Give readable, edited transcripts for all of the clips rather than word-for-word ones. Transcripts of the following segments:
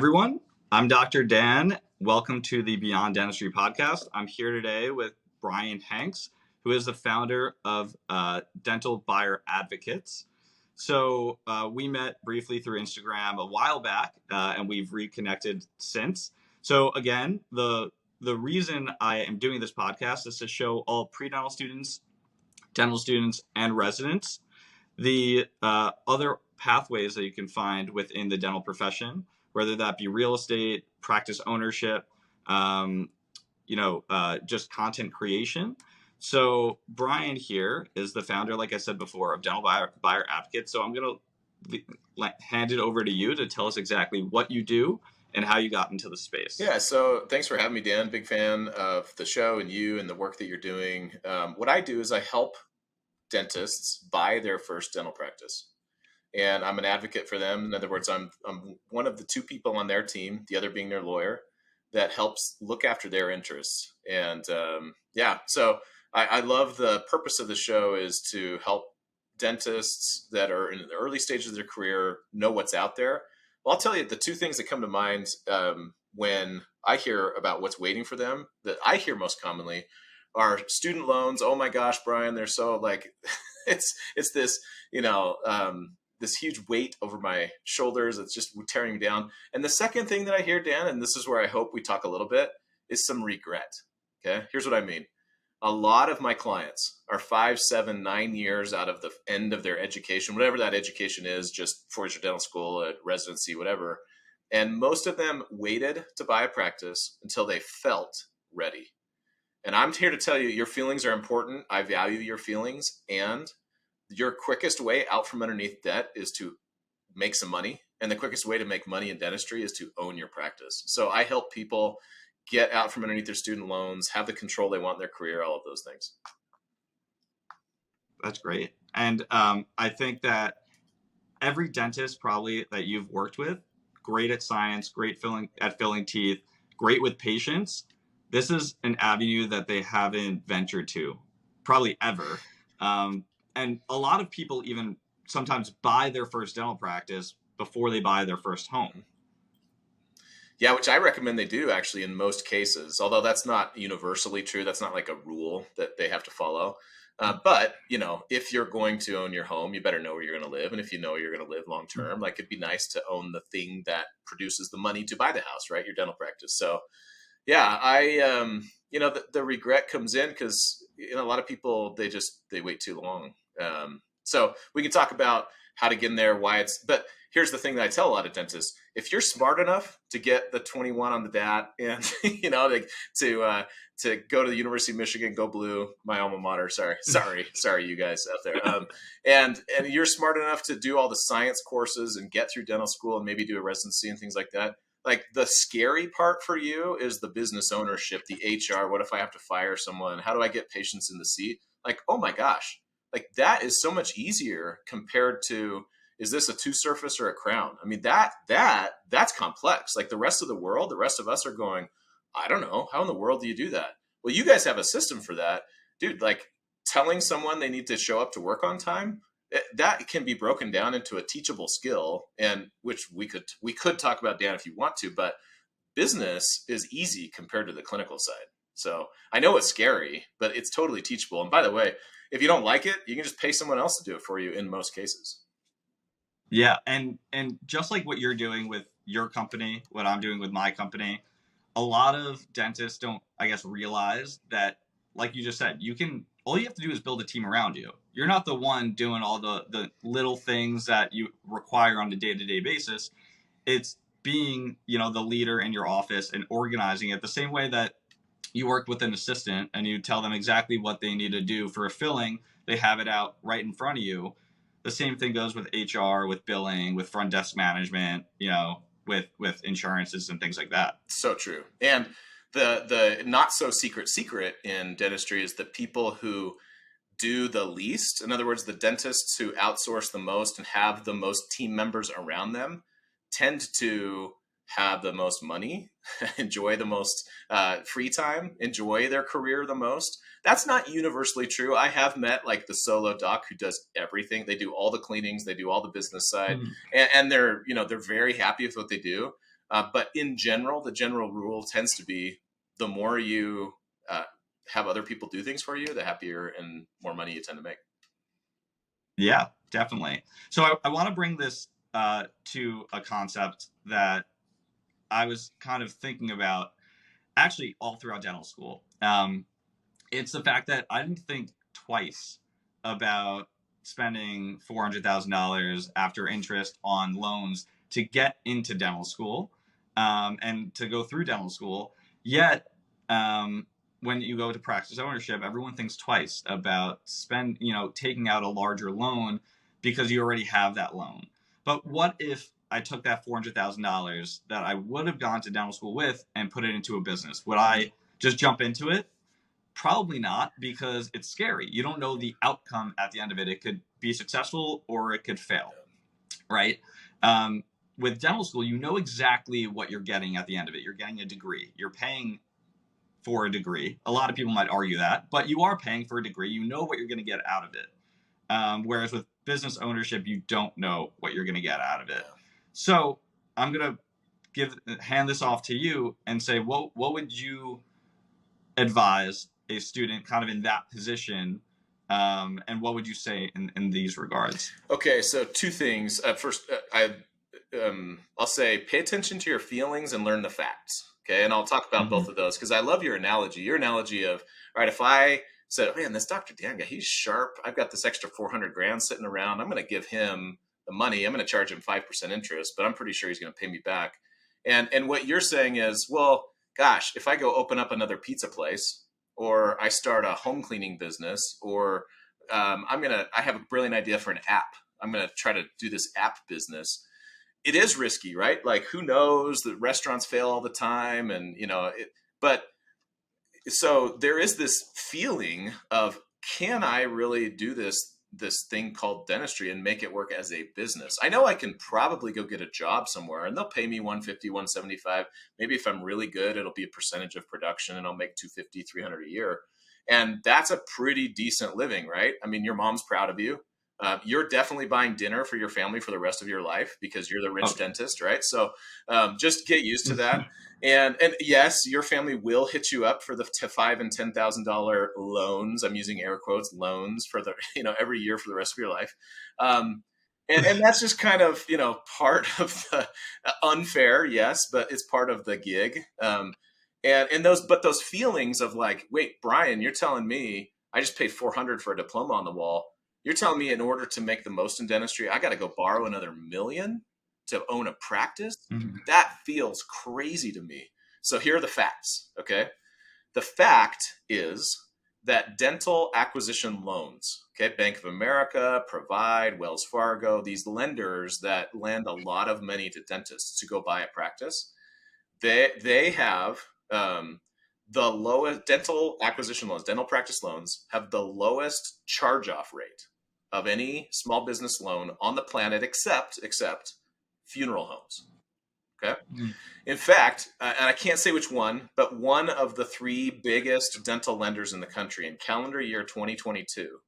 everyone. I'm Dr. Dan. Welcome to the Beyond Dentistry podcast. I'm here today with Brian Hanks, who is the founder of Dental Buyer Advocates. So we met briefly through Instagram a while back, and we've reconnected since. So again, the reason I am doing this podcast is to show all pre-dental students, dental students, and residents the other pathways that you can find within the dental profession, whether that be real estate, practice ownership, just content creation. So Brian here is the founder, like I said before, of Dental Buyer Advocates. So I'm going to hand it over to you to tell us exactly what you do and how you got into the space. Yeah, so thanks for having me, Dan. Big fan of the show and you and the work that you're doing. What I do is I help dentists buy their first dental practice. And I'm an advocate for them. In other words, I'm one of the two people on their team, the other being their lawyer, that helps look after their interests. And so I love the purpose of the show is to help dentists that are in the early stages of their career know what's out there. Well, I'll tell you the two things that come to mind when I hear about what's waiting for them that I hear most commonly are student loans. Oh my gosh, Brian, they're so like, it's this, this huge weight over my shoulders. It's just tearing me down. And the second thing that I hear, Dan, and this is where I hope we talk a little bit, is some regret. Okay. Here's what I mean. A lot of my clients are 5, 7, 9 years out of the end of their education, whatever that education is, just for your dental school, a residency, whatever. And most of them waited to buy a practice until they felt ready. And I'm here to tell you, your feelings are important. I value your feelings. And your quickest way out from underneath debt is to make some money. And the quickest way to make money in dentistry is to own your practice. So I help people get out from underneath their student loans, have the control they want in their career, all of those things. That's great. And I think that every dentist probably that you've worked with, great at science, great at filling teeth, great with patients. This is an avenue that they haven't ventured to probably ever. And a lot of people even sometimes buy their first dental practice before they buy their first home. Yeah, which I recommend they do actually in most cases, although that's not universally true. That's not like a rule that they have to follow. But, if you're going to own your home, you better know where you're going to live. And if you know you're going to live long term, like it'd be nice to own the thing that produces the money to buy the house, right? Your dental practice. So yeah, the regret comes in because, a lot of people, they wait too long. So we can talk about how to get in there, but here's the thing that I tell a lot of dentists. If you're smart enough to get the 21 on the DAT and, to go to the University of Michigan, go blue, my alma mater, sorry, you guys out there. And you're smart enough to do all the science courses and get through dental school and maybe do a residency and things like that. Like the scary part for you is the business ownership, the HR. What if I have to fire someone? How do I get patients in the seat? Like, oh my gosh, like that is so much easier compared to, is this a two surface or a crown? I mean, that's complex. Like the rest of the world, the rest of us are going, I don't know. How in the world do you do that? Well, you guys have a system for that. Dude, like telling someone they need to show up to work on time, that can be broken down into a teachable skill, and which we could talk about, Dan, if you want to, but business is easy compared to the clinical side. So I know it's scary, but it's totally teachable. And by the way, if you don't like it, you can just pay someone else to do it for you in most cases. Yeah. And just like what you're doing with your company, what I'm doing with my company, a lot of dentists don't, I guess, realize that, like you just said, all you have to do is build a team around you. You're not the one doing all the little things that you require on a day-to-day basis. It's being, the leader in your office and organizing it the same way that you work with an assistant and you tell them exactly what they need to do for a filling. They have it out right in front of you. The same thing goes with HR, with billing, with front desk management, with insurances and things like that. So true. And the not so secret in dentistry is the people who do the least. In other words, the dentists who outsource the most and have the most team members around them tend to have the most money, enjoy the most free time, enjoy their career the most. That's not universally true. I have met like the solo doc who does everything. They do all the cleanings, they do all the business side, and they're very happy with what they do. But in general, the general rule tends to be the more you have other people do things for you, the happier and more money you tend to make. Yeah, definitely. So I want to bring this to a concept that I was kind of thinking about actually all throughout dental school. It's the fact that I didn't think twice about spending $400,000 after interest on loans to get into dental school and to go through dental school. Yet, when you go to practice ownership, everyone thinks twice about taking out a larger loan because you already have that loan. But what if I took that $400,000 that I would have gone to dental school with and put it into a business? Would I just jump into it? Probably not, because it's scary. You don't know the outcome at the end of it. It could be successful or it could fail, right? With dental school, you know exactly what you're getting at the end of it. You're getting a degree. You're paying for a degree. A lot of people might argue that, but you are paying for a degree. You know what you're going to get out of it. Whereas with business ownership, you don't know what you're going to get out of it. So I'm going to hand this off to you and say, what would you advise a student kind of in that position, and what would you say in these regards? Okay, so two things. First, I'll say pay attention to your feelings and learn the facts. Okay, and I'll talk about both of those because I love your analogy. Your analogy of, all right, if I said, oh, man, this Dr. Dan guy, he's sharp. I've got this extra 400 grand sitting around. I'm going to give him the money. I'm going to charge him 5% interest, but I'm pretty sure he's going to pay me back. And what you're saying is, well, gosh, if I go open up another pizza place, or I start a home cleaning business, or I have a brilliant idea for an app. I'm going to try to do this app business. It is risky, right? Like, who knows? The restaurants fail all the time. And, but so there is this feeling of, can I really do this thing called dentistry and make it work as a business? I know I can probably go get a job somewhere and they'll pay me 150, 175. Maybe if I'm really good, it'll be a percentage of production and I'll make 250, 300 a year. And that's a pretty decent living, right? I mean, your mom's proud of you. You're definitely buying dinner for your family for the rest of your life because you're the rich dentist, right? So just get used to that. And yes, your family will hit you up for the $5,000 and $10,000 loans. I'm using air quotes, loans for the every year for the rest of your life. And that's just kind of part of the unfair, yes, but it's part of the gig. And those feelings of like, wait, Brian, you're telling me I just paid $400 for a diploma on the wall. You're telling me in order to make the most in dentistry, I got to go borrow another $1 million to own a practice? Mm-hmm. That feels crazy to me. So here are the facts, okay? The fact is that dental acquisition loans, okay, Bank of America, Provide, Wells Fargo, these lenders that lend a lot of money to dentists to go buy a practice, they have the lowest dental acquisition loans, dental practice loans have the lowest charge-off rate of any small business loan on the planet except funeral homes. Okay. Mm-hmm. In fact, and I can't say which one, but one of the 3 biggest dental lenders in the country in calendar year 2022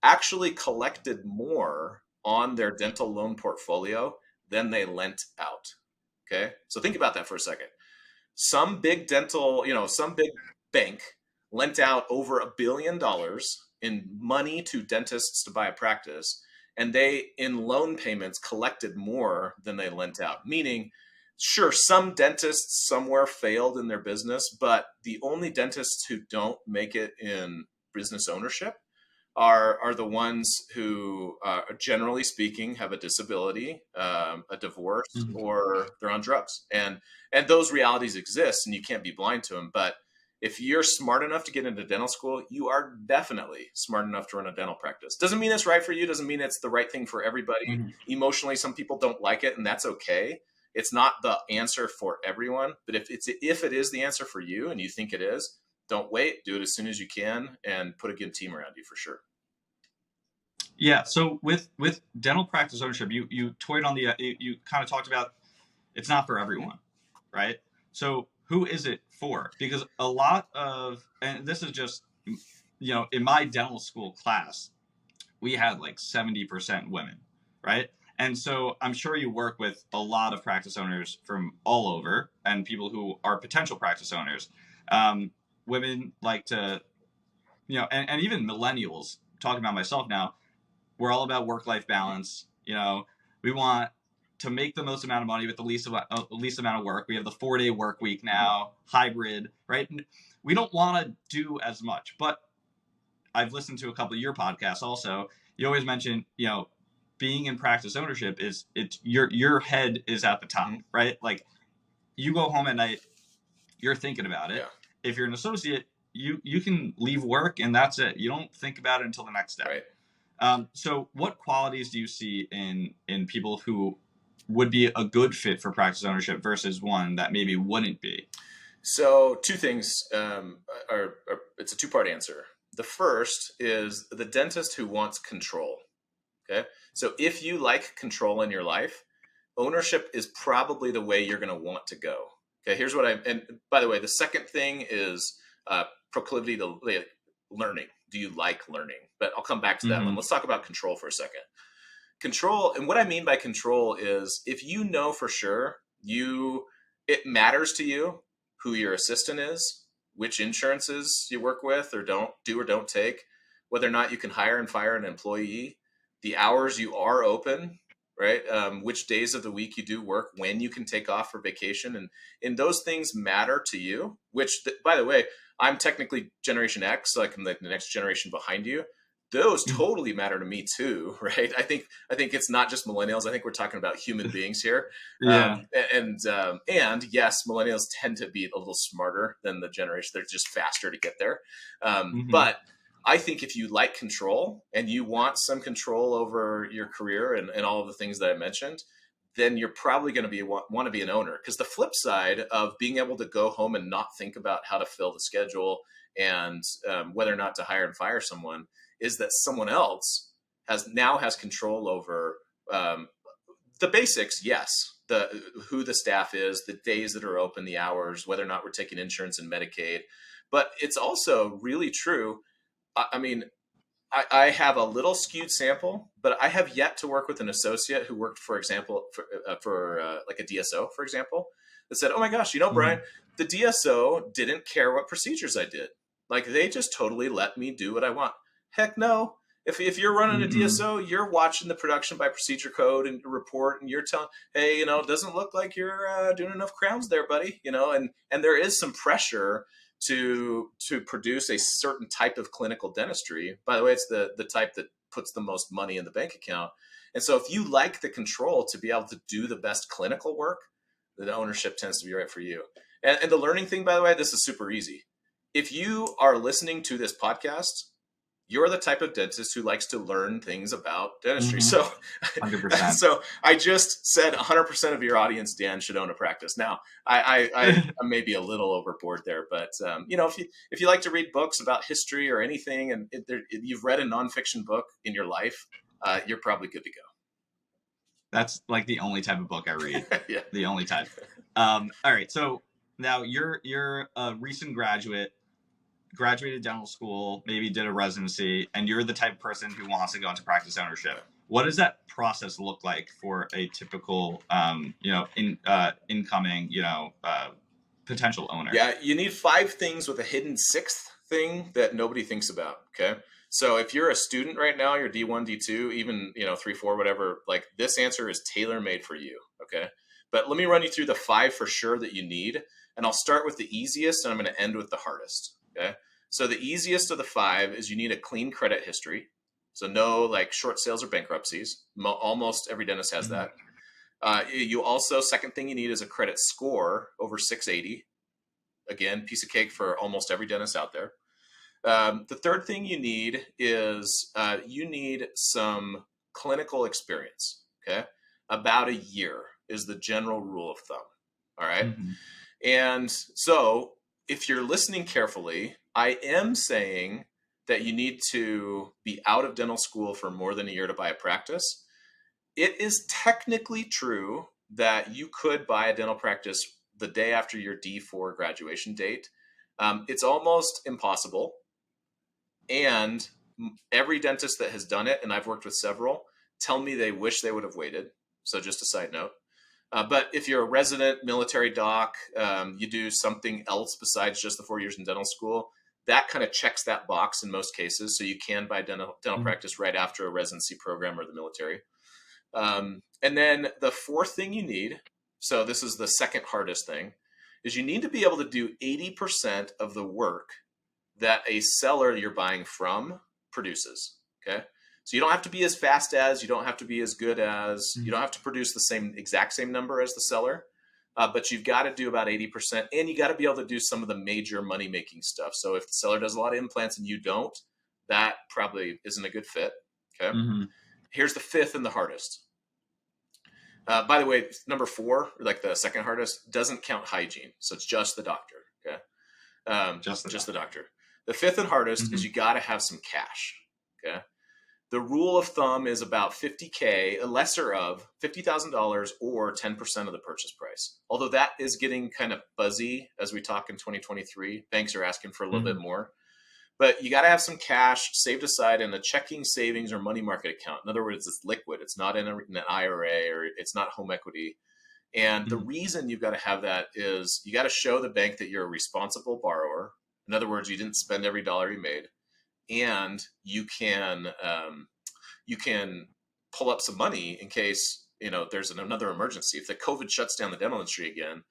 actually collected more on their dental loan portfolio than they lent out. Okay. So think about that for a second. Some big some big bank lent out over $1 billion in money to dentists to buy a practice, and they, in loan payments, collected more than they lent out. Meaning, sure, some dentists somewhere failed in their business, but the only dentists who don't make it in business ownership are the ones who, generally speaking, have a disability, a divorce, mm-hmm. or they're on drugs. And those realities exist, and you can't be blind to them. But if you're smart enough to get into dental school, you are definitely smart enough to run a dental practice. Doesn't mean it's right for you. Doesn't mean it's the right thing for everybody. Mm-hmm. Emotionally, some people don't like it, and that's okay. It's not the answer for everyone. But if it is the answer for you and you think it is, don't wait. Do it as soon as you can and put a good team around you for sure. Yeah. So with dental practice ownership, you toyed on you kind of talked about it's not for everyone, right? So who is it for? Because a lot of, and this is just, in my dental school class, we had like 70% women, right? And so I'm sure you work with a lot of practice owners from all over and people who are potential practice owners. Um, Women like to, and even millennials, talking about myself now, we're all about work-life balance. We want to make the most amount of money with the least amount of work. We have the 4-day work week now, hybrid, right? We don't want to do as much, but I've listened to a couple of your podcasts also. You always mention, being in practice ownership is your head is at the top, Mm-hmm. right? Like you go home at night, you're thinking about it. Yeah. If you're an associate, you can leave work and that's it. You don't think about it until the next day. Right. So what qualities do you see in people who would be a good fit for practice ownership versus one that maybe wouldn't be? So two things it's a two-part answer. The first is the dentist who wants control. Okay. So if you like control in your life, ownership is probably the way you're going to want to go. Okay. Here's what and by the way, the second thing is proclivity to learning. Do you like learning? But I'll come back to that one. Let's talk about control for a second. Control, and what I mean by control is if you know for sure it matters to you who your assistant is, which insurances you work with or don't take, whether or not you can hire and fire an employee, the hours you are open, right? Which days of the week you do work, when you can take off for vacation, and those things matter to you. Which, by the way, I'm technically Generation X, so I'm the next generation behind you. Those totally matter to me too, right? I think it's not just millennials. I think we're talking about human beings here. Yeah. And yes, millennials tend to be a little smarter than the generation. They're just faster to get there. But I think if you like control and you want some control over your career and all of the things that I mentioned, then you're probably going to want to be an owner. Because the flip side of being able to go home and not think about how to fill the schedule and whether or not to hire and fire someone is that someone else has control over the basics. Yes, who the staff is, the days that are open, the hours, whether or not we're taking insurance and Medicaid. But it's also really true. I mean, I have a little skewed sample, but I have yet to work with an associate who worked, for example, for like a DSO, for example, that said, "Oh my gosh, Brian, the DSO didn't care what procedures I did. Like they just totally let me do what I want." Heck no. If you're running a DSO, you're watching the production by procedure code and report, and you're telling, "Hey, it doesn't look like you're doing enough crowns there, buddy." And there is some pressure to produce a certain type of clinical dentistry. By the way, it's the type that puts the most money in the bank account. And so if you like the control to be able to do the best clinical work, the ownership tends to be right for you. And the learning thing, by the way, this is super easy. If you are listening to this podcast, you're the type of dentist who likes to learn things about dentistry. So, 100%. So I just said 100% of your audience, Dan, should own a practice. Now, I may be a little overboard there, but if you like to read books about history or anything, and you've read a nonfiction book in your life, you're probably good to go. That's like the only type of book I read. Yeah. The only type. All right. So now you're a recent graduated dental school, maybe did a residency, and you're the type of person who wants to go into practice ownership. What does that process look like for a typical, incoming, potential owner? Yeah, you need 5 things with a hidden 6th thing that nobody thinks about. Okay. So if you're a student right now, you're D1, D2, even, 3, 4, whatever, like this answer is tailor-made for you. Okay. But let me run you through the 5 for sure that you need. And I'll start with the easiest and I'm going to end with the hardest. Okay. So the easiest of the 5 is you need a clean credit history. So no like short sales or bankruptcies. Almost every dentist has that. You also, second thing you need is a credit score over 680. Again, piece of cake for almost every dentist out there. The third thing you need is you need some clinical experience. Okay. About a year is the general rule of thumb. All right. And so if you're listening carefully, I am saying that you need to be out of dental school for more than a year to buy a practice. It is technically true that you could buy a dental practice the day after your D4 graduation date. It's almost impossible. And every dentist that has done it, and I've worked with several, tell me they wish they would have waited. So just a side note. But if you're a resident military doc, you do something else besides just the 4 years in dental school, that kind of checks that box in most cases. So you can buy dental practice right after a residency program or the military. And then the fourth thing you need, so this is the second hardest thing, is you need to be able to do 80% of the work that a seller you're buying from produces. Okay. So you don't have to be as fast as, you don't have to be as good as, you don't have to produce the exact same number as the seller, but you've got to do about 80%, and you got to be able to do some of the major money-making stuff. So if the seller does a lot of implants and you don't, that probably isn't a good fit. Okay. Here's the fifth and the hardest. By the way, number 4, like the second hardest, doesn't count hygiene. So it's just the doctor. Okay. Just the doctor. The fifth and hardest is you got to have some cash. Okay. The rule of thumb is about $50K, a lesser of $50,000 or 10% of the purchase price. Although that is getting kind of fuzzy as we talk in 2023. Banks are asking for a little bit more. But you got to have some cash saved aside in a checking, savings, or money market account. In other words, it's liquid. It's not in an IRA, or it's not home equity. And the reason you've got to have that is you got to show the bank that you're a responsible borrower. In other words, you didn't spend every dollar you made. And you can pull up some money in case, there's another emergency. If the COVID shuts down the dental industry again,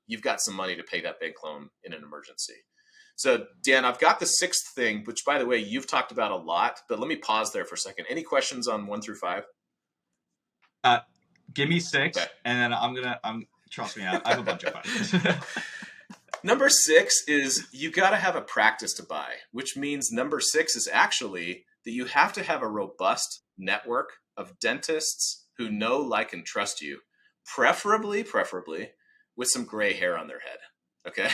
you've got some money to pay that bank loan in an emergency. So Dan, I've got the sixth thing, which by the way, you've talked about a lot, but let me pause there for a second. Any questions on 1 through 5? Give me 6, okay. And then trust me, I have a bunch of questions. Number 6 is you got to have a practice to buy, which means number 6 is actually that you have to have a robust network of dentists who know, like, and trust you, preferably with some gray hair on their head. Okay.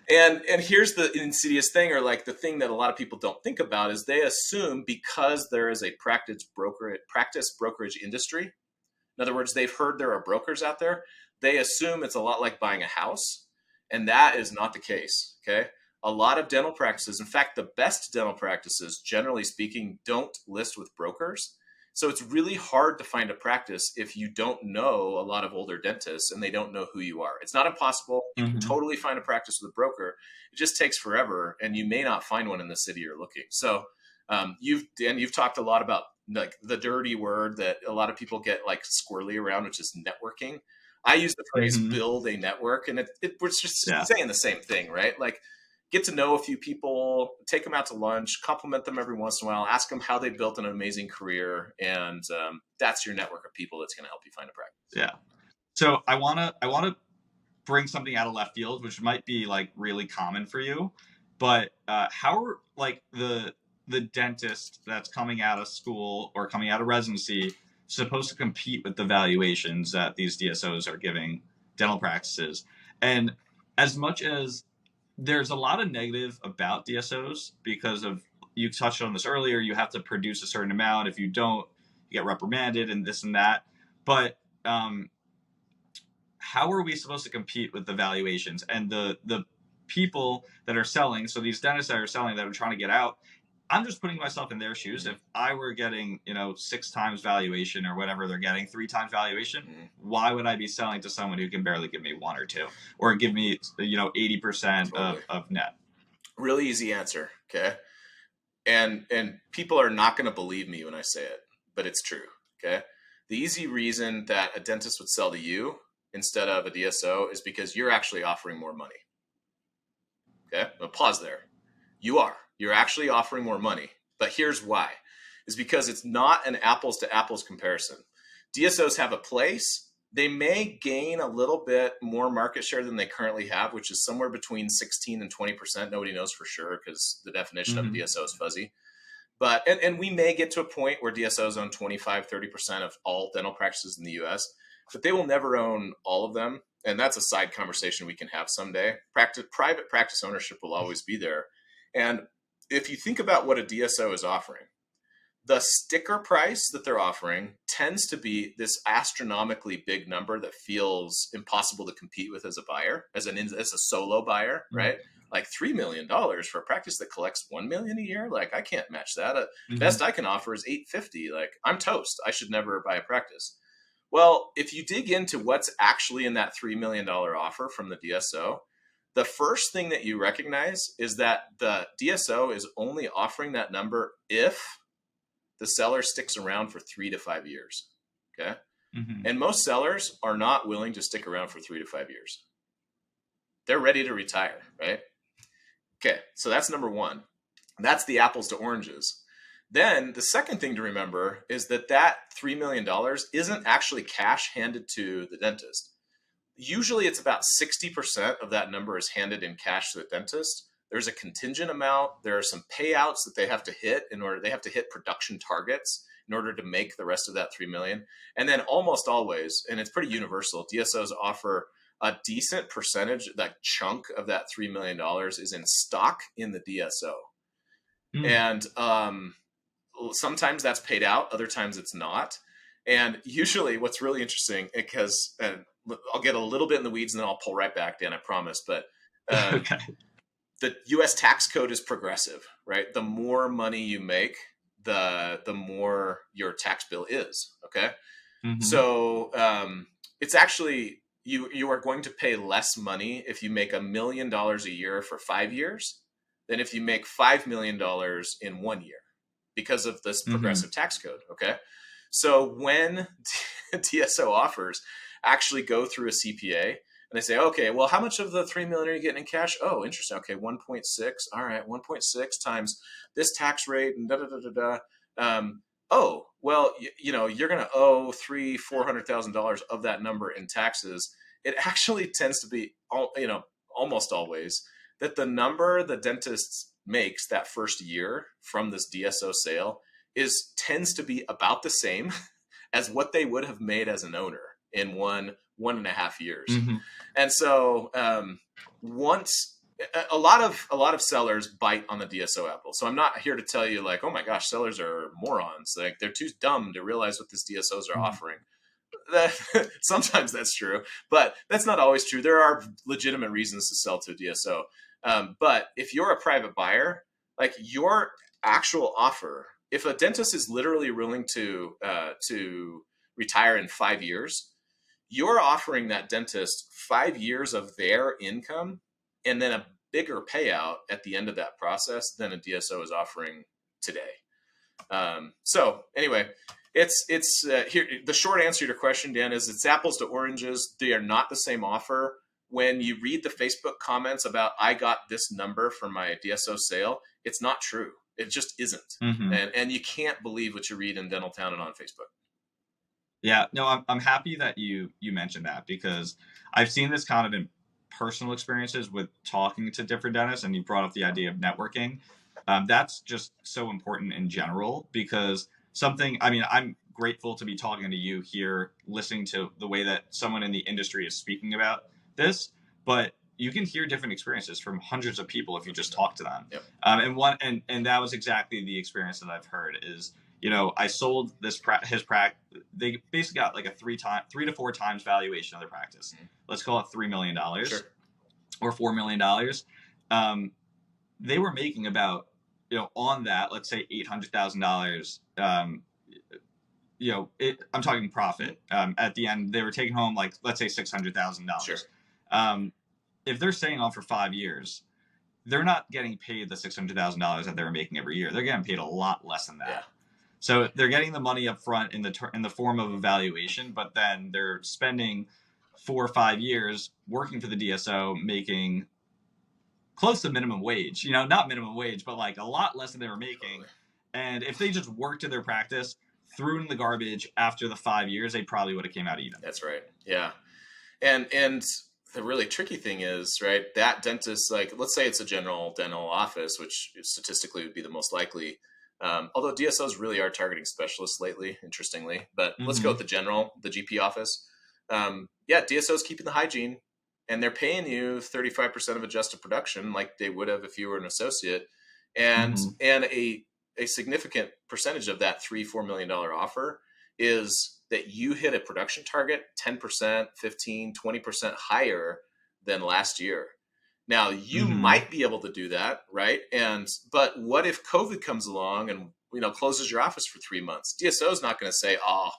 And here's the insidious thing, or like the thing that a lot of people don't think about, is they assume because there is a practice brokerage industry. In other words, they've heard there are brokers out there. They assume it's a lot like buying a house. And that is not the case. Okay. A lot of dental practices, in fact, the best dental practices, generally speaking, don't list with brokers. So it's really hard to find a practice if you don't know a lot of older dentists and they don't know who you are. It's not impossible. You can totally find a practice with a broker. It just takes forever, and you may not find one in the city you're looking. So you've talked a lot about like the dirty word that a lot of people get like squirrely around, which is networking. I use the phrase build a network, and we're just saying the same thing, right? Like, get to know a few people, take them out to lunch, compliment them every once in a while, ask them how they built an amazing career. And that's your network of people that's going to help you find a practice. Yeah. So I want to bring something out of left field, which might be like really common for you, but how are like the dentist that's coming out of school or coming out of residency supposed to compete with the valuations that these DSOs are giving dental practices? And as much as there's a lot of negative about DSOs because of, you touched on this earlier, you have to produce a certain amount. If you don't, you get reprimanded and this and that. But how are we supposed to compete with the valuations and the people that are selling? So these dentists that are selling, that are trying to get out, I'm just putting myself in their shoes. If I were getting, 6 times valuation or whatever they're getting, 3 times valuation, why would I be selling to someone who can barely give me 1 or 2 or give me, 80% of net? Really easy answer. Okay. And people are not going to believe me when I say it, but it's true. Okay. The easy reason that a dentist would sell to you instead of a DSO is because you're actually offering more money. Okay. I'll pause there. You're actually offering more money, but here's why. Is because it's not an apples to apples comparison. DSOs have a place. They may gain a little bit more market share than they currently have, which is somewhere between 16 and 20%. Nobody knows for sure because the definition of a DSO is fuzzy. But, and we may get to a point where DSOs own 25, 30% of all dental practices in the US, but they will never own all of them. And that's a side conversation we can have someday. Private practice ownership will always be there. And if you think about what a DSO is offering, the sticker price that they're offering tends to be this astronomically big number that feels impossible to compete with as a buyer, as a solo buyer, right? like $3 million for a practice that collects 1 million a year. Like, I can't match that. Mm-hmm. Best I can offer is 850. Like, I'm toast. I should never buy a practice. Well, if you dig into what's actually in that $3 million offer from the DSO, the first thing that you recognize is that the DSO is only offering that number if the seller sticks around for 3 to 5 years. Okay. Mm-hmm. And most sellers are not willing to stick around for 3 to 5 years. They're ready to retire, right? Okay. So that's number one. That's the apples to oranges. Then the second thing to remember is that $3 million isn't actually cash handed to the dentist. Usually it's about 60% of that number is handed in cash to the dentist. There's a contingent amount. There are some payouts that they have to hit they have to hit production targets in order to make the rest of that 3 million. And then almost always, and it's pretty universal, DSOs offer a decent percentage, that chunk of that $3 million is in stock in the DSO. And sometimes that's paid out, other times it's not. And usually what's really interesting, because I'll get a little bit in the weeds and then I'll pull right back, Dan, I promise. But Okay. the US tax code is progressive, right? The more money you make, the more your tax bill is. Okay. Mm-hmm. So it's actually, you are going to pay less money if you make $1 million a year for 5 years than if you make $5 million in 1 year, because of this progressive tax code. Okay. So when DSO offers actually go through a CPA and they say, okay, well, how much of the 3 million are you getting in cash? Oh, interesting. Okay. 1.6. All right. 1.6 times this tax rate and oh, well, you're going to owe $400,000 of that number in taxes. It actually tends to be, almost always, that the number the dentist makes that first year from this DSO sale tends to be about the same as what they would have made as an owner in 1.5 years. Mm-hmm. And so once a lot of sellers bite on the DSO apple. So I'm not here to tell you like, oh my gosh, sellers are morons. Like, they're too dumb to realize what these DSOs are offering. Sometimes that's true, but that's not always true. There are legitimate reasons to sell to a DSO. But if you're a private buyer, like, your actual offer, if a dentist is literally willing to retire in 5 years, you're offering that dentist 5 years of their income and then a bigger payout at the end of that process than a DSO is offering today. So anyway, it's here. The short answer to your question, Dan, is it's apples to oranges. They are not the same offer. When you read the Facebook comments about, I got this number for my DSO sale, it's not true. It just isn't. Mm-hmm. And you can't believe what you read in Dental Town and on Facebook. Yeah, no, I'm happy that you mentioned that, because I've seen this kind of in personal experiences with talking to different dentists, and you brought up the idea of networking. That's just so important in general, because I'm grateful to be talking to you here, listening to the way that someone in the industry is speaking about this, but you can hear different experiences from hundreds of people if you just talk to them. Yep. And that was exactly the experience that I've heard is, I sold his practice. They basically got like a 3 to 4 times valuation of their practice. Mm-hmm. Let's call it $3 million Sure. or $4 million. They were making about, on that, let's say $800,000. I'm talking profit. At the end, they were taking home, like, let's say $600,000. Sure. If they're staying on for 5 years, they're not getting paid the $600,000 that they were making every year. They're getting paid a lot less than that. Yeah. So they're getting the money up front in the form of a valuation, but then they're spending 4 or 5 years working for the DSO, making close to minimum wage. Not minimum wage, but like a lot less than they were making. Totally. And if they just worked in their practice, threw in the garbage after the 5 years, they probably would have came out even. That's right. Yeah. And the really tricky thing is, right, that dentist, like, let's say it's a general dental office, which statistically would be the most likely. Although DSOs really are targeting specialists lately, interestingly. But let's go with the GP office. DSOs keeping the hygiene, and they're paying you 35% of adjusted production, like they would have if you were an associate, and a significant percentage of that $3-4 million offer is that you hit a production target 10%, 15, 20% higher than last year. Now you Mm-hmm. might be able to do that, right? But what if COVID comes along and closes your office for 3 months? DSO is not going to say, "Oh,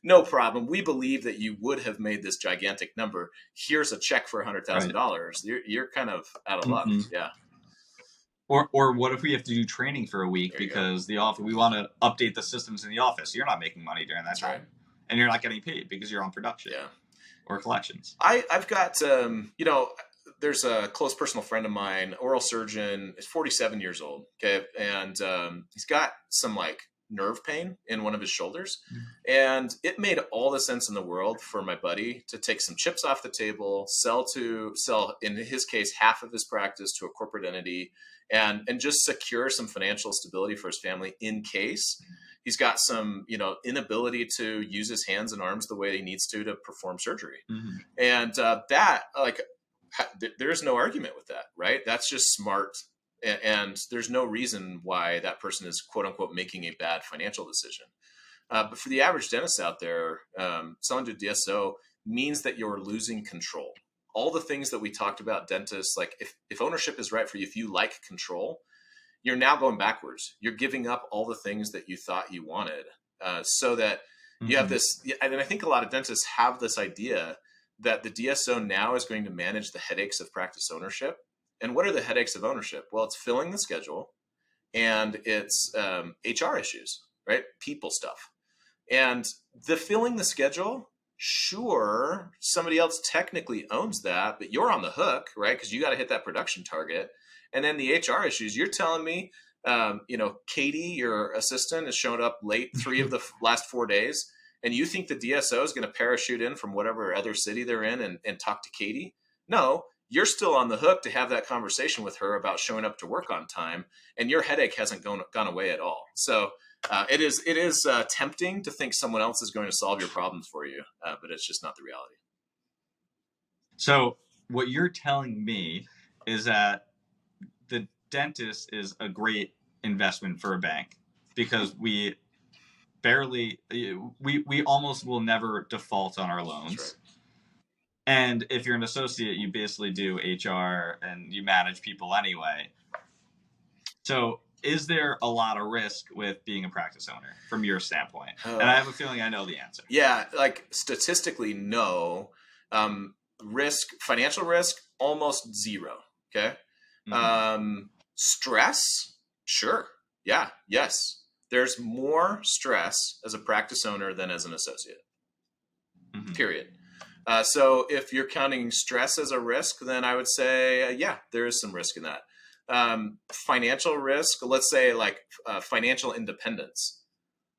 no problem. We believe that you would have made this gigantic number. Here's a check for Right. $100,000." You're kind of out of luck. Mm-hmm. Yeah, Or what if we have to do training for a week there you go. because the office we want to update the systems in the office? You're not making money during that That's right. time, and you're not getting paid because you're on production Yeah. or collections. I've got, there's a close personal friend of mine, oral surgeon, is 47 years old. Okay. And he's got some like nerve pain in one of his shoulders. And it made all the sense in the world for my buddy to take some chips off the table, sell, in his case, half of his practice to a corporate entity and just secure some financial stability for his family in case he's got some, inability to use his hands and arms the way he needs to perform surgery. Mm-hmm. And there's no argument with that, right? That's just smart. And there's no reason why that person is quote unquote making a bad financial decision. But for the average dentist out there, selling to DSO means that you're losing control. All the things that we talked about, dentists, like if ownership is right for you, if you like control, you're now going backwards. You're giving up all the things that you thought you wanted, so that you have Mm-hmm. this. And I think a lot of dentists have this idea that the DSO now is going to manage the headaches of practice ownership. And what are the headaches of ownership? Well, it's filling the schedule and it's HR issues, right? People stuff. And the filling the schedule, sure, somebody else technically owns that, but you're on the hook, right? Because you got to hit that production target. And then the HR issues, you're telling me, Katie, your assistant, has shown up late 3 of the last 4 days, and you think the DSO is going to parachute in from whatever other city they're in and talk to Katie? No, you're still on the hook to have that conversation with her about showing up to work on time, and your headache hasn't gone away at all. So it is tempting to think someone else is going to solve your problems for you, but it's just not the reality. So what you're telling me is that the dentist is a great investment for a bank because we almost will never default on our That's loans. right. And if you're an associate, you basically do HR and you manage people anyway. So is there a lot of risk with being a practice owner from your standpoint? And I have a feeling I know the answer. Yeah, like statistically, no. Financial risk, almost zero. Okay. Mm-hmm. Stress, sure. Yeah, yes. There's more stress as a practice owner than as an associate. Mm-hmm. Period. So if you're counting stress as a risk, then I would say, yeah, there is some risk in that. Financial risk, let's say like financial independence,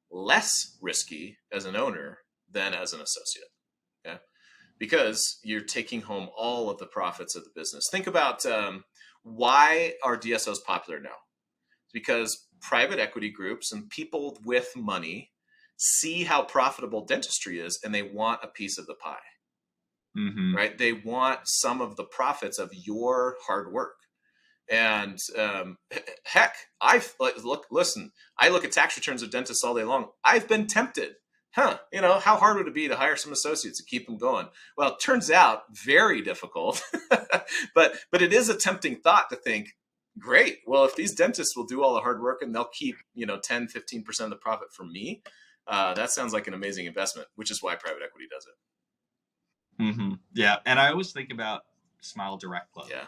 less risky as an owner than as an associate. Yeah. Because you're taking home all of the profits of the business. Think about why are DSOs popular now? It's because private equity groups and people with money see how profitable dentistry is and they want a piece of the pie. Mm-hmm. Right? They want some of the profits of your hard work. And heck, listen, I look at tax returns of dentists all day long. I've been tempted. How hard would it be to hire some associates to keep them going? Well, it turns out very difficult, but it is a tempting thought to think, great. Well, if these dentists will do all the hard work and they'll keep, 10, 15% of the profit for me, that sounds like an amazing investment, which is why private equity does it. Mm-hmm. Yeah. And I always think about Smile Direct Club. Yeah.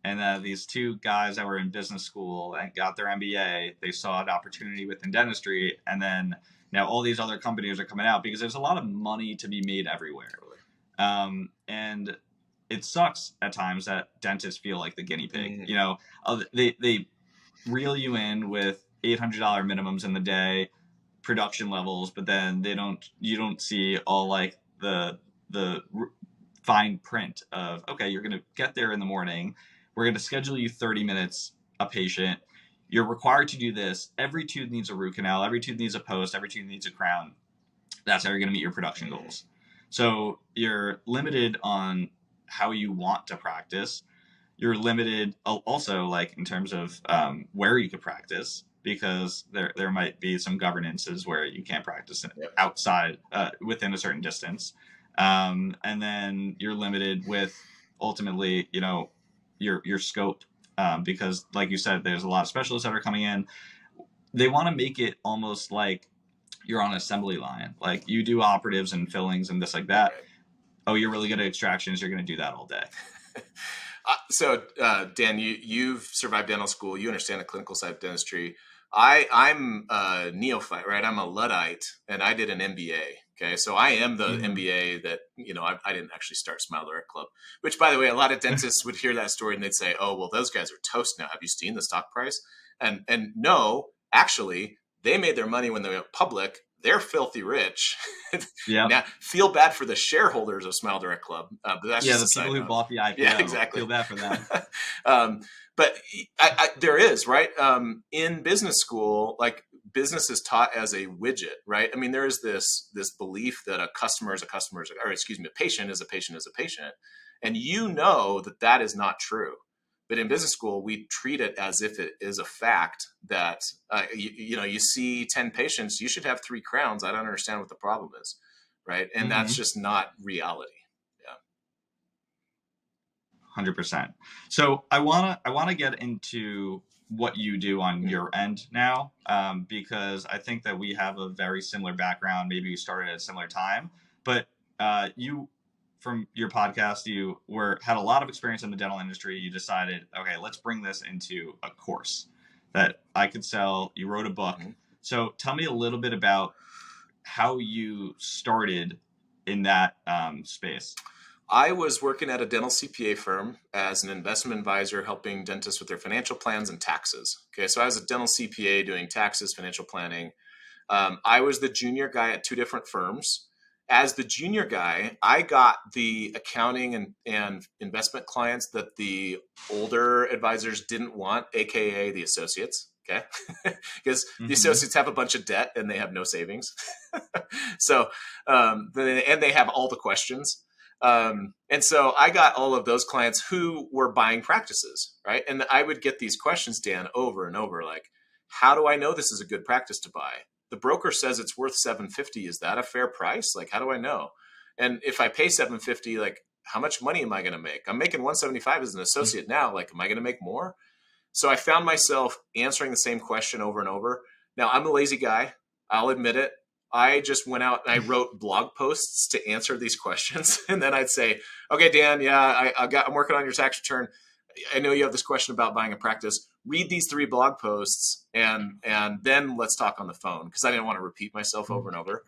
And these two guys that were in business school and got their MBA, they saw an opportunity within dentistry. And then now all these other companies are coming out because there's a lot of money to be made everywhere. Totally. And it sucks at times that dentists feel like the guinea pig. Mm-hmm. They reel you in with $800 minimums in the day, production levels, but then you don't see all like the fine print of, okay, you're going to get there in the morning. We're going to schedule you 30 minutes a patient. You're required to do this. Every tooth needs a root canal. Every tooth needs a post. Every tooth needs a crown. That's how you're going to meet your production goals. So you're limited on how you want to practice. You're limited also like in terms of where you could practice, because there might be some governances where you can't practice outside within a certain distance. And then you're limited with ultimately, your scope, because like you said, there's a lot of specialists that are coming in. They want to make it almost like you're on an assembly line, like you do operatives and fillings and this like that. Right. Oh, you're really good at extractions, you're going to do that all day. So, Dan, you've survived dental school. You understand the clinical side of dentistry. I'm a neophyte, right? I'm a Luddite, and I did an MBA. Okay, so I am the MBA that, I didn't actually start Smile Direct Club, which, by the way, a lot of dentists would hear that story and they'd say, oh, well, those guys are toast now. Have you seen the stock price? And no, actually, they made their money when they went public. They're filthy rich. Yeah. Now, feel bad for the shareholders of Smile Direct Club, but that's Yeah, just the a people side who note. bought the IPO. Yeah, exactly. Feel bad for them. But there is, right? In business school, like business is taught as a widget, right? I mean, there is this belief that a customer is a customer, or excuse me, a patient is a patient is a patient. And that is not true. But in business school, we treat it as if it is a fact that, you see 10 patients, you should have 3 crowns. I don't understand what the problem is, right? And that's just not reality. 100%. So I wanna get into what you do on your end now, because I think that we have a very similar background. Maybe you started at a similar time, but you, from your podcast, you had a lot of experience in the dental industry. You decided, okay, let's bring this into a course that I could sell. You wrote a book. So tell me a little bit about how you started in that space. I was working at a dental CPA firm as an investment advisor, helping dentists with their financial plans and taxes. Okay, so I was a dental CPA doing taxes, financial planning. I was the junior guy at 2 different firms. As the junior guy, I got the accounting and investment clients that the older advisors didn't want, AKA the associates. Okay, because the associates have a bunch of debt and they have no savings. So, and they have all the questions. And so I got all of those clients who were buying practices, right? And I would get these questions, Dan, over and over, like, how do I know this is a good practice to buy? The broker says it's worth $750. Is that a fair price? Like, how do I know? And if I pay $750, like, how much money am I going to make? I'm making $175 as an associate now. Like, am I going to make more? So I found myself answering the same question over and over. Now, I'm a lazy guy. I'll admit it. I just went out and I wrote blog posts to answer these questions. And then I'd say, okay, Dan, yeah, I'm working on your tax return. I know you have this question about buying a practice. Read these 3 blog posts and then let's talk on the phone, because I didn't want to repeat myself over and over.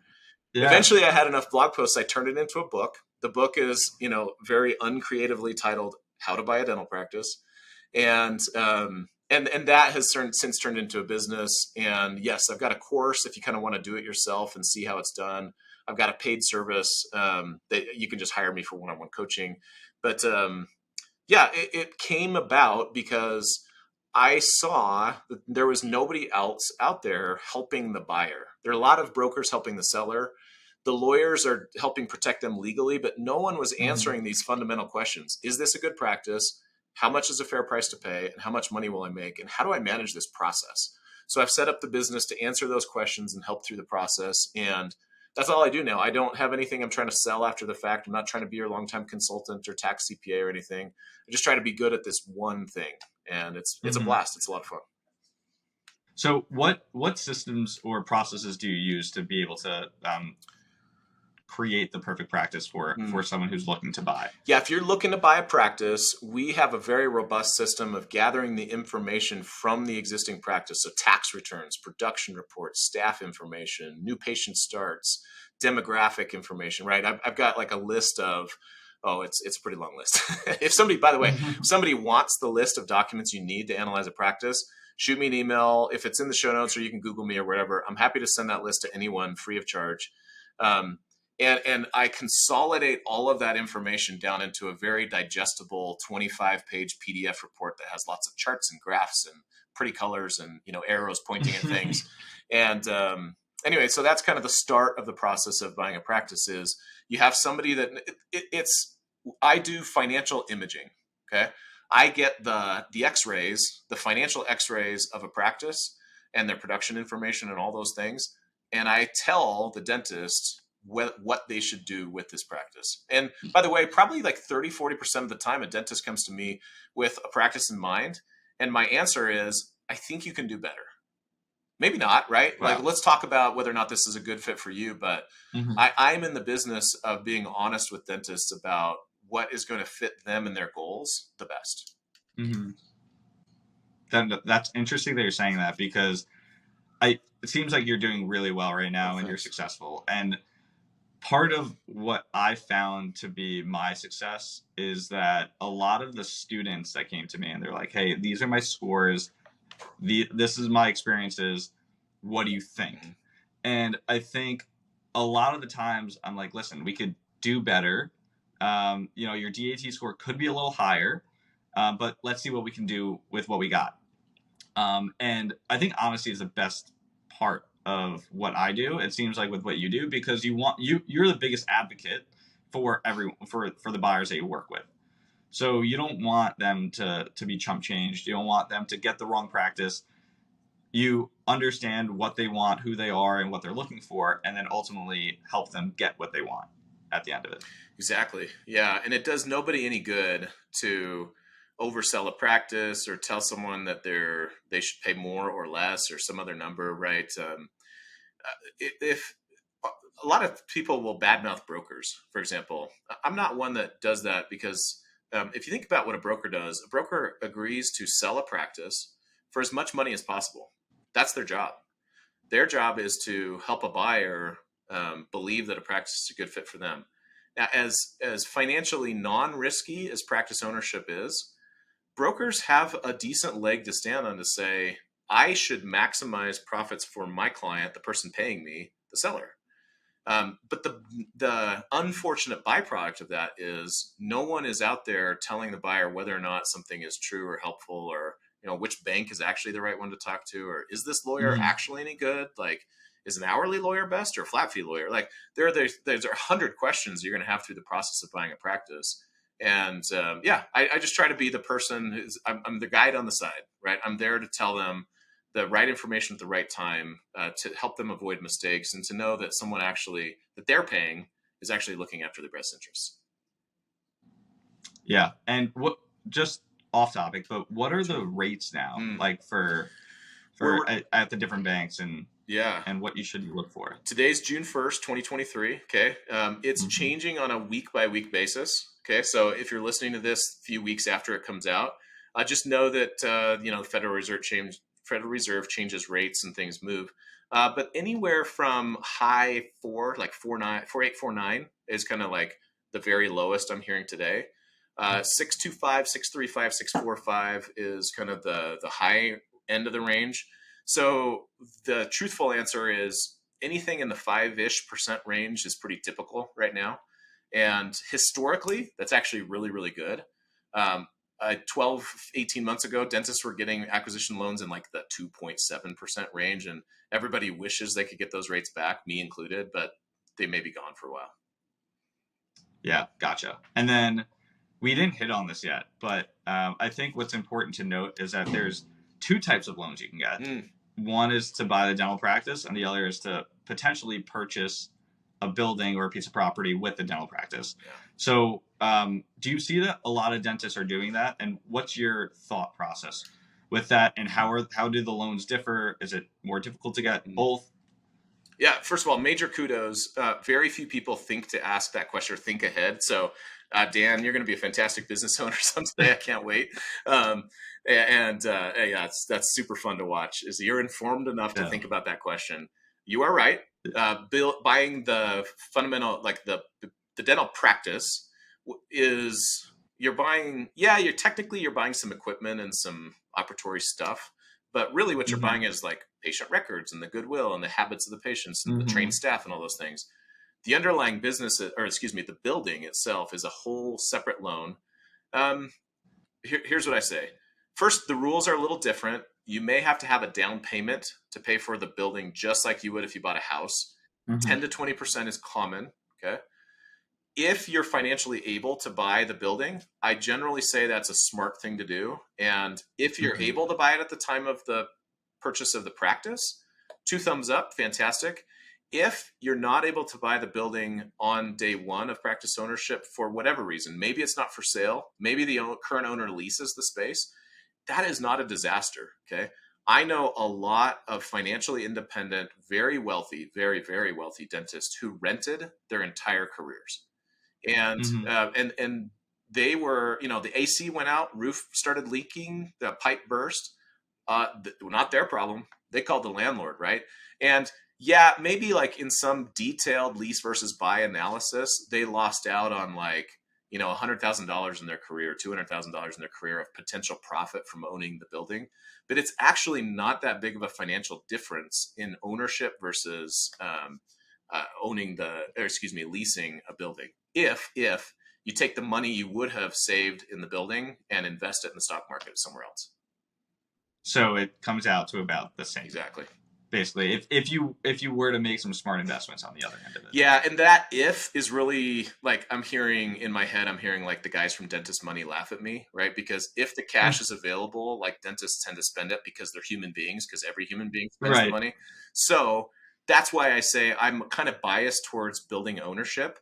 Yeah. Eventually I had enough blog posts. I turned it into a book. The book is, very uncreatively titled How to Buy a Dental Practice. And that has since turned into a business. And yes, I've got a course if you kind of want to do it yourself and see how it's done. I've got a paid service that you can just hire me for one-on-one coaching. But it came about because I saw that there was nobody else out there helping the buyer. There are a lot of brokers helping the seller. The lawyers are helping protect them legally, but no one was answering these fundamental questions. Is this a good practice? How much is a fair price to pay? And how much money will I make? And how do I manage this process? So I've set up the business to answer those questions and help through the process. And that's all I do now. I don't have anything I'm trying to sell after the fact. I'm not trying to be your longtime consultant or tax CPA or anything. I just try to be good at this one thing. And it's a blast. It's a lot of fun. So what systems or processes do you use to be able to create the perfect practice for someone who's looking to buy? Yeah, if you're looking to buy a practice, we have a very robust system of gathering the information from the existing practice. So tax returns, production reports, staff information, new patient starts, demographic information, right? I've got like a list of, it's a pretty long list. If somebody, by the way, if somebody wants the list of documents you need to analyze a practice, shoot me an email. If it's in the show notes or you can Google me or whatever, I'm happy to send that list to anyone free of charge. And I consolidate all of that information down into a very digestible 25-page PDF report that has lots of charts and graphs and pretty colors and arrows pointing at things. And anyway, so that's kind of the start of the process of buying a practice. Is you have somebody that I do financial imaging. Okay, I get the X-rays, the financial X-rays of a practice and their production information and all those things, and I tell the dentist what they should do with this practice. And by the way, probably like 30-40% of the time, a dentist comes to me with a practice in mind. And my answer is, I think you can do better. Maybe not, right? Like, Wow. let's talk about whether or not this is a good fit for you. But Hmm. I'm in the business of being honest with dentists about what is going to fit them and their goals the best. Hmm. That's interesting that you're saying that, because it seems like you're doing really well right Oh, now and you're thanks. successful. And part of what I found to be my success is that a lot of the students that came to me and they're like, "Hey, these are my scores. This is my experiences. What do you think?" Mhm. And I think a lot of the times I'm like, "Listen, we could do better. Your DAT score could be a little higher, but let's see what we can do with what we got." And I think honesty is the best part of what I do. It seems like with what you do, because you're the biggest advocate for everyone, for the buyers that you work with. So you don't want them to be chump changed. You don't want them to get the wrong practice. You understand what they want, who they are, and what they're looking for, and then ultimately help them get what they want at the end of it. Exactly. Yeah. And it does nobody any good to oversell a practice or tell someone that they should pay more or less or some other number, right? If a lot of people will badmouth brokers, for example, I'm not one that does that because if you think about what a broker does, a broker agrees to sell a practice for as much money as possible. That's their job. Their job is to help a buyer believe that a practice is a good fit for them. Now, as financially non-risky as practice ownership is, brokers have a decent leg to stand on to say, I should maximize profits for my client, the person paying me, the seller. But the unfortunate byproduct of that is no one is out there telling the buyer whether or not something is true or helpful, or which bank is actually the right one to talk to, or is this lawyer Mm-hmm. actually any good? Like, is an hourly lawyer best or a flat fee lawyer? Like, there's 100 questions you're going to have through the process of buying a practice. And yeah, I just try to be the person I'm the guide on the side, right? I'm there to tell them the right information at the right time to help them avoid mistakes and to know that someone actually that they're paying is actually looking after their best interests. Yeah. And what, just off topic, but what are Sure. the rates now, Mm. like for We're at the different banks, yeah. and what you should look for? Today's June 1st, 2023. Okay. It's Mm-hmm. changing on a week by week basis. Okay. So if you're listening to this a few weeks after it comes out, just know that, the Federal Reserve changes rates and things move. But anywhere from high four, like 4.849 is kind of like the very lowest I'm hearing today. 6.25, 6.35, 6.45 is kind of the high end of the range. So the truthful answer is anything in the 5-ish% range is pretty typical right now. And historically, that's actually really, really good. 12, 18 months ago, dentists were getting acquisition loans in like the 2.7% range. And everybody wishes they could get those rates back, me included, but they may be gone for a while. Yeah, gotcha. And then we didn't hit on this yet, but I think what's important to note is that there's two types of loans you can get. Mm. One is to buy the dental practice, and the other is to potentially purchase a building or a piece of property with the dental practice. Yeah. So, do you see that a lot of dentists are doing that? And what's your thought process with that? And how do the loans differ? Is it more difficult to get both? Yeah, first of all, major kudos. Very few people think to ask that question or think ahead. So, Dan, you're going to be a fantastic business owner someday. I can't wait. Yeah, that's super fun to watch. Is you're informed enough to Yeah. think about that question. You are right. Buying the fundamental, like the dental practice, is you're buying. Yeah, you're buying some equipment and some operatory stuff. But really, what you're Mm-hmm. buying is like patient records and the goodwill and the habits of the patients and the Mm-hmm. trained staff and all those things. The underlying business, or excuse me, the building itself is a whole separate loan. Um, here's what I say. First, the rules are a little different. You may have to have a down payment to pay for the building, just like you would if you bought a house. Mm-hmm. 10 to 20% is common. Okay. If you're financially able to buy the building, I generally say that's a smart thing to do. And if you're Mm-hmm. able to buy it at the time of the purchase of the practice, 2 thumbs up, fantastic. If you're not able to buy the building on day one of practice ownership for whatever reason, maybe it's not for sale, maybe the current owner leases the space, that is not a disaster. Okay. I know a lot of financially independent, very wealthy, very, very wealthy dentists who rented their entire careers. And, Hmm. and they were, the AC went out, roof started leaking, the pipe burst. Not their problem. They called the landlord, right? And yeah, maybe like in some detailed lease versus buy analysis, they lost out on like, $100,000 in their career, $200,000 in their career of potential profit from owning the building. But it's actually not that big of a financial difference in ownership versus leasing a building. If you take the money you would have saved in the building and invest it in the stock market somewhere else. So it comes out to about the same, Exactly. basically. If you were to make some smart investments on the other end of it. Yeah, and that if is really like I'm hearing in my head, I'm hearing like the guys from Dentist Money laugh at me, right? Because if the cash is available, like dentists tend to spend it because they're human beings, because every human being spends the Right. money. So that's why I say I'm kind of biased towards building ownership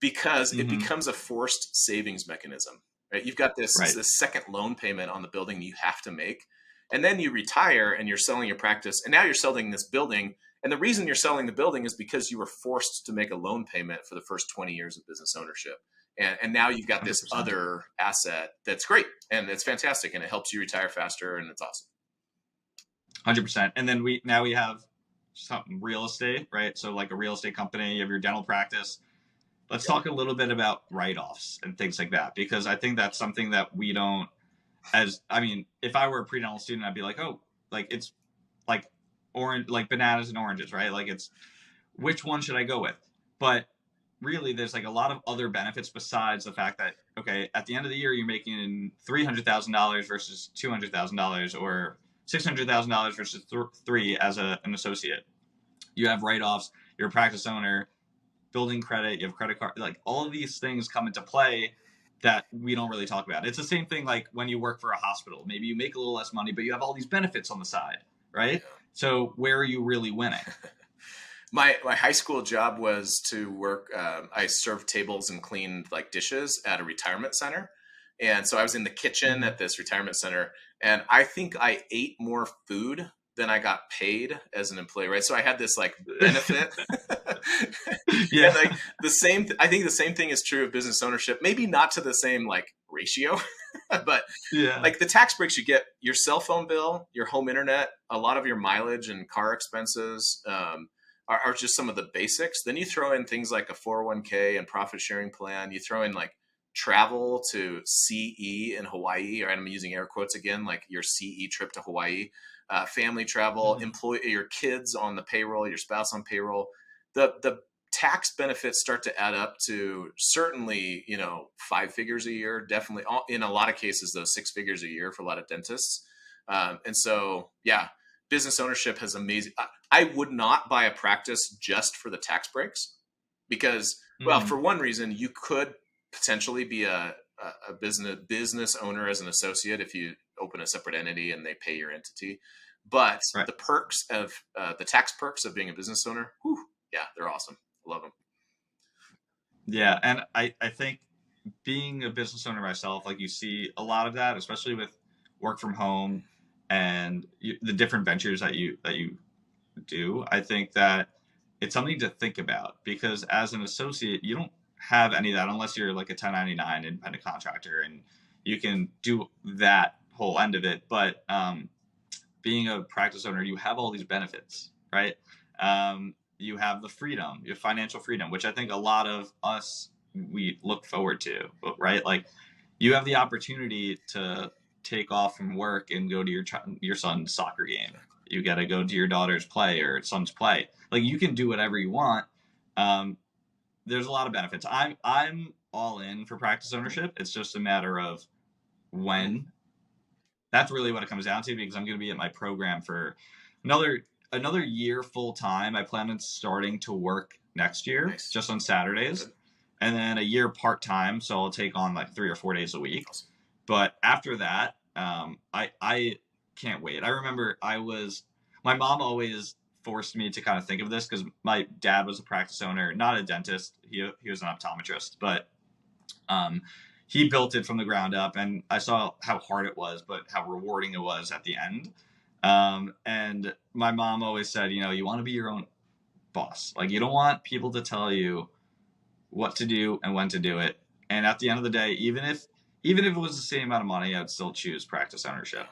because it Hmm. becomes a forced savings mechanism, right? You've got Right. this second loan payment on the building you have to make. And then you retire and you're selling your practice. And now you're selling this building. And the reason you're selling the building is because you were forced to make a loan payment for the first 20 years of business ownership. And now you've got this 100%. other asset that's great and it's fantastic and it helps you retire faster and it's awesome. 100%. And then we have something real estate, right? So like a real estate company, you have your dental practice. Let's talk a little bit about write-offs and things like that, because I think that's something that we don't, if I were a pre-dental student, I'd be like, oh, like it's like orange, like bananas and oranges, right? Like it's, which one should I go with? But really, there's like a lot of other benefits besides the fact that, okay, at the end of the year, you're making $300,000 versus $200,000, or $600,000 versus three as an associate. You have write-offs. You're a practice owner, building credit. You have credit card. Like all of these things come into play that we don't really talk about. It's the same thing like when you work for a hospital. Maybe you make a little less money, but you have all these benefits on the side, right? Yeah. So where are you really winning? My high school job was to work. I served tables and cleaned like dishes at a retirement center, and so I was in the kitchen Mm-hmm. at this retirement center, and I think I ate more food than I got paid as an employee. Right, so I had this like benefit, and Yeah. like the same. I think the same thing is true of business ownership. Maybe not to the same like ratio, but Yeah. like the tax breaks you get, your cell phone bill, your home internet, a lot of your mileage and car expenses. Are just some of the basics. Then you throw in things like a 401k and profit sharing plan. You throw in like travel to CE in Hawaii, or I'm using air quotes again, like your CE trip to Hawaii, family travel, Mm-hmm. employ your kids on the payroll, your spouse on payroll. The tax benefits start to add up to certainly, 5 figures a year, definitely in a lot of cases, those 6 figures a year for a lot of dentists. And so, yeah, business ownership has amazing. I would not buy a practice just for the tax breaks because, well, Mm-hmm. for one reason, you could potentially be a business owner as an associate if you open a separate entity and they pay your entity. But Right. the perks of the tax perks of being a business owner, whew, yeah, they're awesome. Love them. Yeah. And I think being a business owner myself, like you see a lot of that, especially with work from home and the different ventures that you do. I think that it's something to think about, because as an associate, you don't have any of that unless you're like a 1099 independent contractor and you can do that whole end of it. But being a practice owner, you have all these benefits, right? You have the freedom, you have financial freedom, which I think a lot of us we look forward to, right? Like you have the opportunity to take off from work and go to your son's soccer game. You got to go to your daughter's play or son's play. Like you can do whatever you want. Um, there's a lot of benefits. I'm all in for practice ownership. It's just a matter of when. That's really what it comes down to, because I'm going to be at my program for another year full time. I plan on starting to work next year Nice. just on Saturdays, Good. and then a year part time. So I'll take on like 3 or 4 days a week. Awesome. But after that, I can't wait. I remember my mom always forced me to kind of think of this because my dad was a practice owner, not a dentist. He was an optometrist, but he built it from the ground up, and I saw how hard it was, but how rewarding it was at the end. And my mom always said, you want to be your own boss. Like, you don't want people to tell you what to do and when to do it. And at the end of the day, even if it was the same amount of money, I'd still choose practice ownership.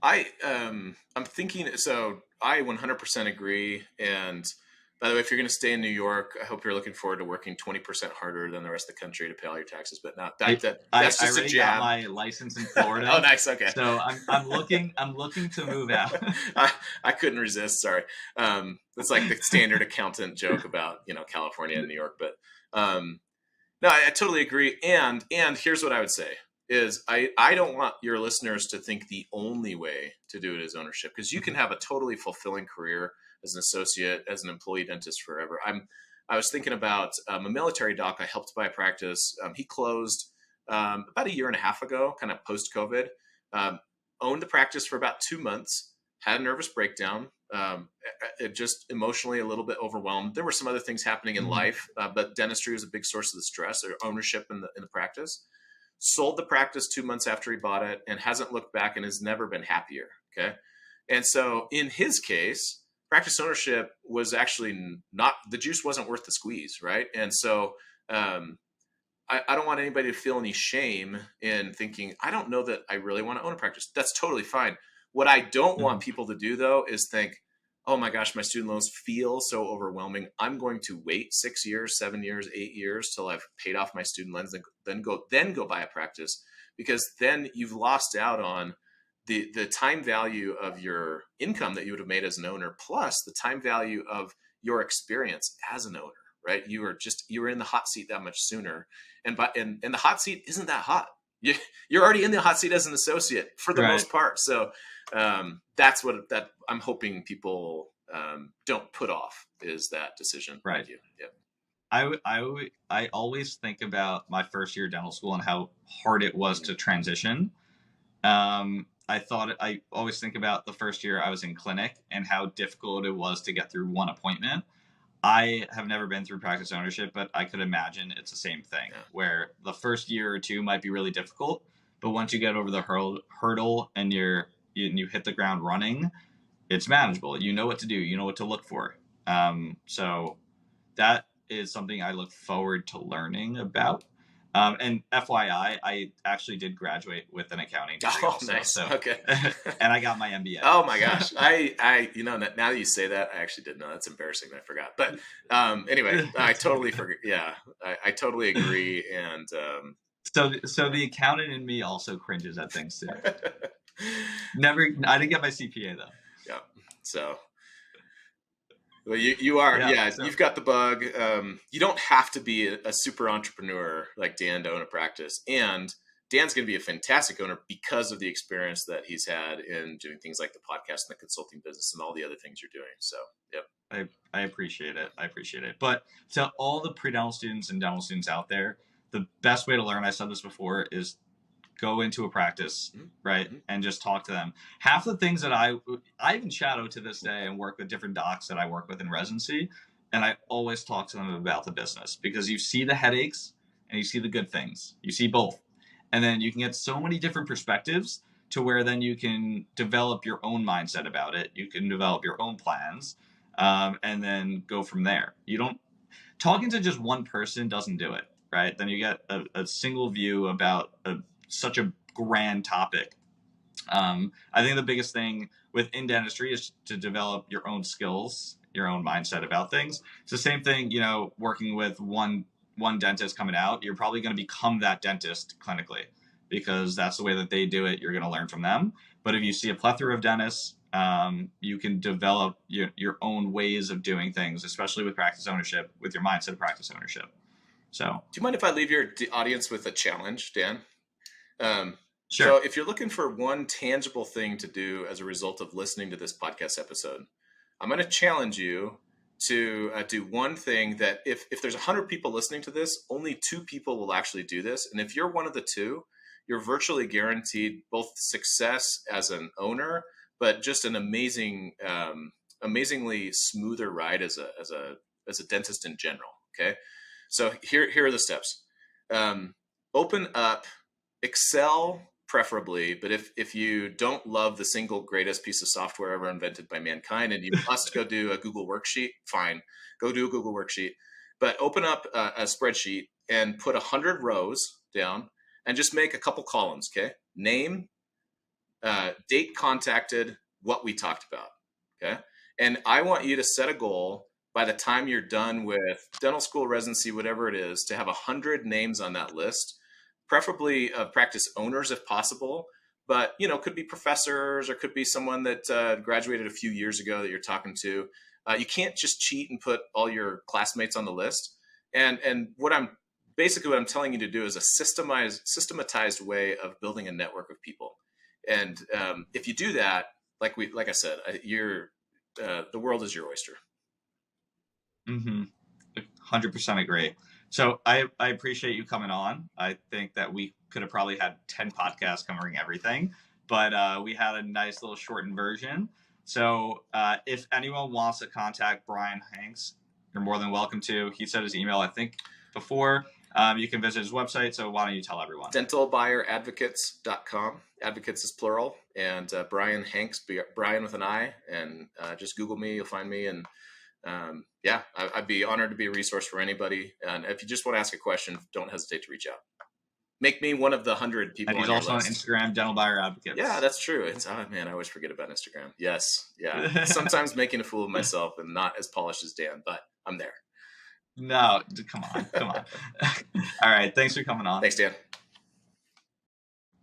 I'm thinking, so I 100% agree. And by the way, if you're going to stay in New York, I hope you're looking forward to working 20% harder than the rest of the country to pay all your taxes. But not that's just I a jab. Got my license in Florida. Oh, nice. Okay. So I'm looking to move out. I couldn't resist. Sorry. That's like the standard accountant joke about, California and New York, but no, I totally agree. And here's what I would say is I don't want your listeners to think the only way to do it is ownership, because you can have a totally fulfilling career as an associate, as an employee dentist forever. I was thinking about a military doc I helped buy a practice. He closed about a year and a half ago, kind of post-COVID, owned the practice for about 2 months, had a nervous breakdown, it just emotionally a little bit overwhelmed. There were some other things happening in life, but dentistry was a big source of the stress or ownership in the practice. Sold the practice 2 months after he bought it and hasn't looked back and has never been happier. Okay. And so in his case, practice ownership was actually not, the juice wasn't worth the squeeze. Right. And so, I don't want anybody to feel any shame in thinking, I don't know that I really want to own a practice. That's totally fine. What I don't want people to do, though, is think, oh my gosh, my student loans feel so overwhelming. I'm going to wait 6 years, 7 years, 8 years till I've paid off my student loans, then go buy a practice, because then you've lost out on the time value of your income that you would have made as an owner, plus the time value of your experience as an owner. Right? You were in the hot seat that much sooner, and the hot seat isn't that hot. You're already in the hot seat as an associate for the most part. So that's what I'm hoping people don't put off, is that decision. Right. Yeah. I always think about my first year of dental school and how hard it was to transition. I always think about the first year I was in clinic and how difficult it was to get through one appointment. I have never been through practice ownership, but I could imagine it's the same thing, where the first year or two might be really difficult, but once you get over the hurdle and you hit the ground running, it's manageable. You know what to do. You know what to look for. So that is something I look forward to learning about. And FYI, I actually did graduate with an accounting degree. Oh, also, nice. So, okay. And I got my MBA. Oh my gosh. I now that you say that, I actually did know. That's embarrassing that I forgot. But anyway, I totally forget. Yeah, I totally agree. And so the accountant in me also cringes at things too. I didn't get my CPA though. Yeah. So. Well, you are, so. You've got the bug. You don't have to be a super entrepreneur like Dan to own a practice. And Dan's going to be a fantastic owner because of the experience that he's had in doing things like the podcast and the consulting business and all the other things you're doing. So, yep. I appreciate it. But to all the pre-dental students and dental students out there, the best way to learn, I said this before, is go into a practice, right? And just talk to them. Half the things that I even shadow to this day and work with different docs that I work with in residency. And I always talk to them about the business, because you see the headaches and you see the good things. You see both. And then you can get so many different perspectives to where then you can develop your own mindset about it. You can develop your own plans, and then go from there. Talking to just one person doesn't do it, right? Then you get a single view about such a grand topic. I think the biggest thing within dentistry is to develop your own skills, your own mindset about things. It's the same thing, working with one dentist coming out, you're probably going to become that dentist clinically, because that's the way that they do it. You're going to learn from them. But if you see a plethora of dentists, you can develop your own ways of doing things, especially with practice ownership, with your mindset of practice ownership. So, do you mind if I leave your audience with a challenge, Dan? Sure. So if you're looking for one tangible thing to do as a result of listening to this podcast episode, I'm going to challenge you to do one thing that if there's 100 people listening to this, only 2 people will actually do this. And if you're one of the 2, you're virtually guaranteed both success as an owner, but just an amazing amazingly smoother ride as a dentist in general. Okay. So here are the steps. Open up Excel preferably, but if you don't love the single greatest piece of software ever invented by mankind and you must go do a Google worksheet, fine, go do a Google worksheet. But open up a spreadsheet and put 100 rows down and just make a couple columns, okay? Name, date contacted, what we talked about, okay? And I want you to set a goal by the time you're done with dental school, residency, whatever it is, to have 100 names on that list, preferably practice owners if possible, but could be professors or could be someone that graduated a few years ago that you're talking to. You can't just cheat and put all your classmates on the list. And what I'm telling you to do is a systematized way of building a network of people. And if you do that, like I said, the world is your oyster. 100% agree. So I appreciate you coming on. I think that we could have probably had 10 podcasts covering everything, but we had a nice little shortened version. So if anyone wants to contact Brian Hanks, you're more than welcome to. He said his email, I think, before. You can visit his website. So why don't you tell everyone? Dentalbuyeradvocates.com. Advocates is plural. And Brian Hanks, Brian with an I. And just Google me. You'll find me. And I'd be honored to be a resource for anybody. And if you just want to ask a question, don't hesitate to reach out. Make me one of the 100 people. And he's also on Instagram, Dental Buyer Advocates. Yeah, that's true. I always forget about Instagram. Yes, yeah. Sometimes making a fool of myself and not as polished as Dan, but I'm there. No, come on. All right, thanks for coming on. Thanks, Dan.